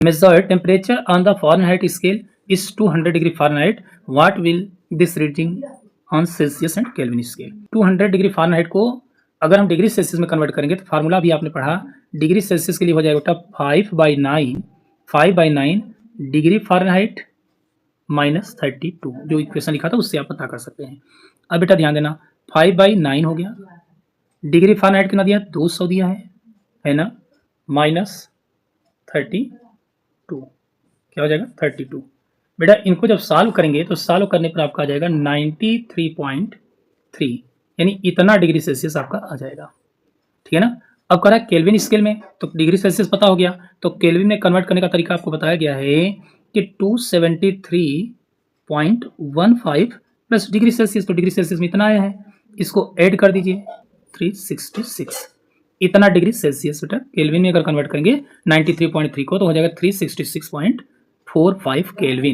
measured temperature on the Fahrenheit scale is 200 degree Fahrenheit. What will this reading on Celsius and Kelvin scale? 200 degree Fahrenheit को अगर हम degree Celsius में convert करेंगे तो formula भी आपने पढ़ा, डिग्री सेल्सियस के लिए हो जाएगा बेटा 5/9 डिग्री फ़ारेनहाइट माइनस 32, जो इक्वेशन लिखा था उससे आप पता कर सकते हैं। अब बेटा ध्यान देना, 5/9 हो गया, डिग्री फ़ारेनहाइट कितना दिया, 200 दिया है ना, माइनस 32, क्या हो जाएगा 32। बेटा इनको जब सॉल्व करेंगे तो सॉल्व करने पर आपका आ जाएगा 93.3, यानी इतना डिग्री सेल्सियस आपका आ जाएगा, ठीक है ना। अब कह रहा है केल्विन स्केल में, तो डिग्री सेल्सियस पता हो गया, तो केल्विन में कन्वर्ट करने का तरीका आपको बताया गया है कि 273.15 प्लस डिग्री सेल्सियस, तो डिग्री सेल्सियस में इतना आया है, इसको ऐड कर दीजिए 366, इतना डिग्री सेल्सियस बेटा केल्विन में अगर कन्वर्ट करेंगे 93.3 को तो हो जाएगा 366.45 केल्विन।